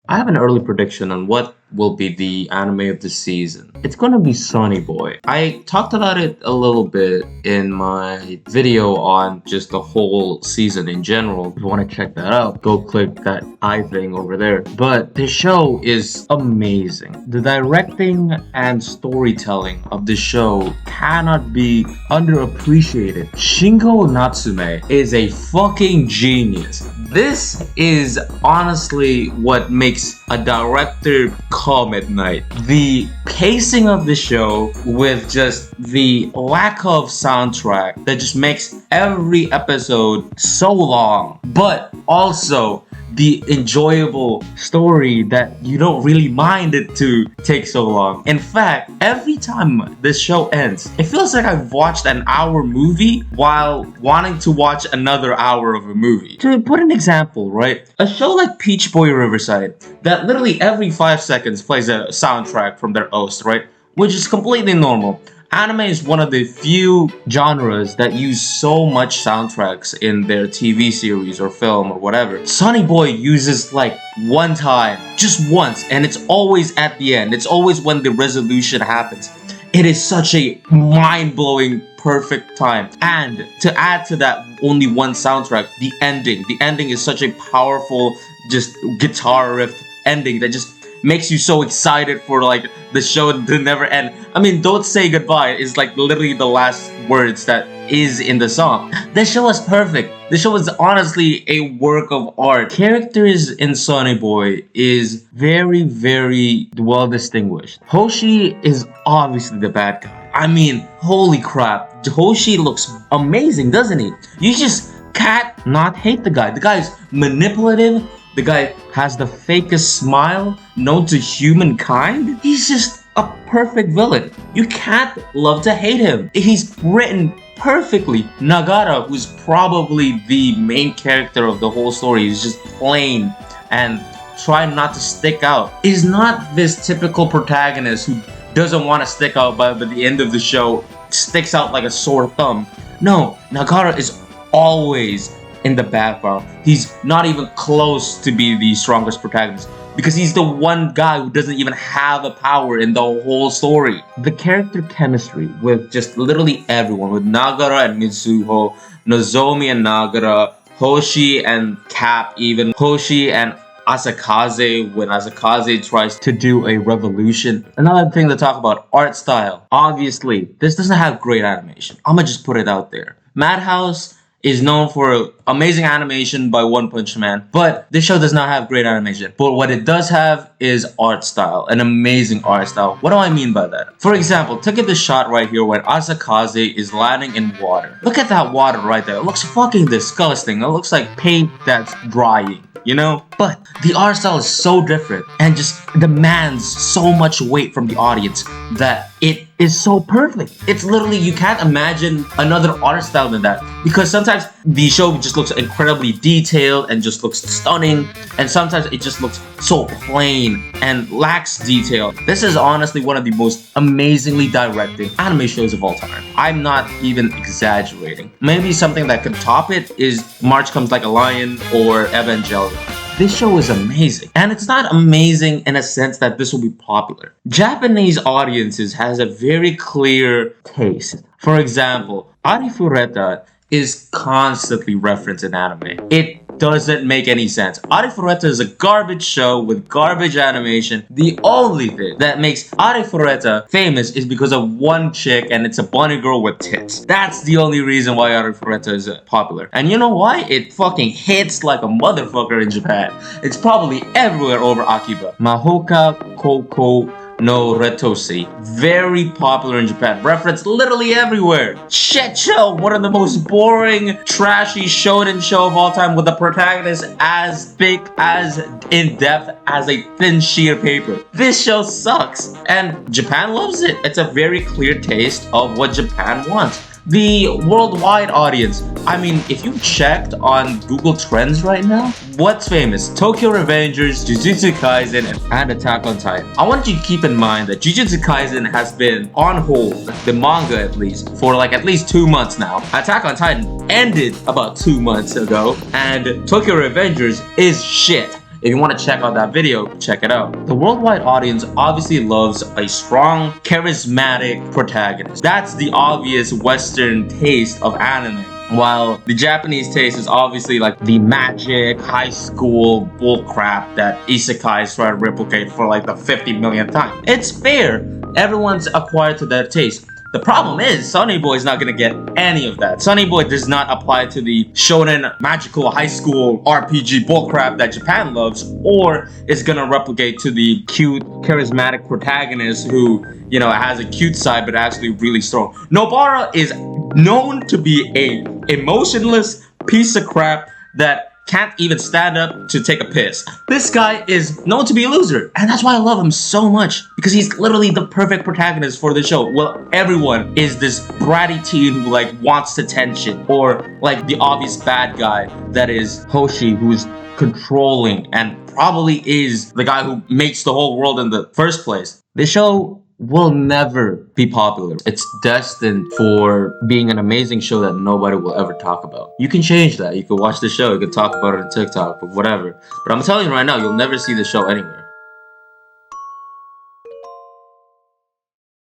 I have an early prediction on what will be the anime of the season. It's gonna be Sonny Boy. I talked about it a little bit in my video on just the whole season in general. If you want to check that out, go click that eye thing over there. But the show is amazing. The directing and storytelling of the show cannot be underappreciated. Shingo Natsume is a fucking genius. This is honestly what makes a director come at night. The pacing of the show with just the lack of soundtrack that just makes every episode so long, but also the enjoyable story that you don't really mind it to take so long. In fact, every time this show ends, it feels like I've watched an hour movie while wanting to watch another hour of a movie. To put an example, right? A show like Peach Boy Riverside that literally every 5 seconds plays a soundtrack from their host, right? Which is completely normal. Anime is one of the few genres that use so much soundtracks in their TV series or film or whatever. Sonny Boy uses like one time, just once, and it's always at the end. It's always when the resolution happens. It is such a mind-blowing, perfect time. And to add to that only one soundtrack, the ending. The ending is such a powerful, just guitar riff ending that just makes you so excited for like the show to never end. I mean, Don't Say Goodbye is like literally the last words that is in the song. This show is perfect. This show is honestly a work of art. Characters in Sonny Boy is very, very well distinguished. Hoshi is obviously the bad guy. I mean, holy crap. Hoshi looks amazing, doesn't he? You just can't not hate the guy. The guy's manipulative. The guy has the fakest smile known to humankind. He's just a perfect villain. You can't love to hate him. He's written perfectly. Nagara, who's probably the main character of the whole story, is just plain and trying not to stick out. Is not this typical protagonist who doesn't want to stick out, but at the end of the show sticks out like a sore thumb. No, Nagara is always in the background. He's not even close to be the strongest protagonist because he's the one guy who doesn't even have a power in the whole story. The character chemistry with just literally everyone, with Nagara and Mitsuho, Nozomi and Nagara, Hoshi and Cap, even Hoshi and Asakaze when Asakaze tries to do a revolution. Another thing to talk about, art style. Obviously, this doesn't have great animation. I'ma just put it out there. Madhouse is known for amazing animation by One Punch Man, but this show does not have great animation. But what it does have is art style, an amazing art style. What do I mean by that? For example, take this shot right here when Asakaze is landing in water. Look at that water right there. It looks fucking disgusting. It looks like paint that's drying, you know? But the art style is so different and just demands so much weight from the audience that it is so perfect. It's literally, you can't imagine another art style than that, because sometimes the show just looks incredibly detailed and just looks stunning, and sometimes it just looks so plain and lacks detail. This is honestly one of the most amazingly directed anime shows of all time. I'm not even exaggerating. Maybe something that could top it is March Comes Like a Lion or Evangelion. This show is amazing, and it's not amazing in a sense that this will be popular. Japanese audiences has a very clear taste. For example, Arifuretta is constantly referenced in anime. It doesn't make any sense. Arifuretta is a garbage show with garbage animation. The only thing that makes Arifuretta famous is because of one chick, and it's a bunny girl with tits. That's the only reason why Arifuretta is popular. And you know why? It fucking hits like a motherfucker in Japan. It's probably everywhere over Akiba. Mahoka Koko no Retosi. Very popular in Japan. Referenced literally everywhere. Shit show. One of the most boring, trashy shonen show of all time with a protagonist as big, as in-depth as a thin sheet of paper. This show sucks. And Japan loves it. It's a very clear taste of what Japan wants. The worldwide audience, I mean, if you checked on Google Trends right now, what's famous? Tokyo Revengers, Jujutsu Kaisen, and Attack on Titan. I want you to keep in mind that Jujutsu Kaisen has been on hold, the manga at least, for like at least 2 months now. Attack on Titan ended about 2 months ago, and Tokyo Revengers is shit. If you want to check out that video, check it out. The worldwide audience obviously loves a strong, charismatic protagonist. That's the obvious Western taste of anime. While the Japanese taste is obviously like the magic, high school bullcrap that isekais try to replicate for like the 50 millionth time. It's fair. Everyone's acquired to their taste. The problem is, Sonny Boy is not gonna get any of that. Sonny Boy does not apply to the shonen, magical, high school, RPG bullcrap that Japan loves, or is gonna replicate to the cute, charismatic protagonist who, you know, has a cute side but actually really strong. Nobara is known to be a emotionless piece of crap that can't even stand up to take a piss. This guy is known to be a loser, and that's why I love him so much, because he's literally the perfect protagonist for the show. Well, everyone is this bratty teen who like wants attention, or like the obvious bad guy that is Hoshi, who's controlling and probably is the guy who makes the whole world in the first place. This show will never be popular. It's destined for being an amazing show that nobody will ever talk about. You can change that. You can watch the show, you can talk about it on TikTok, but whatever. But I'm telling you right now, you'll never see the show anywhere.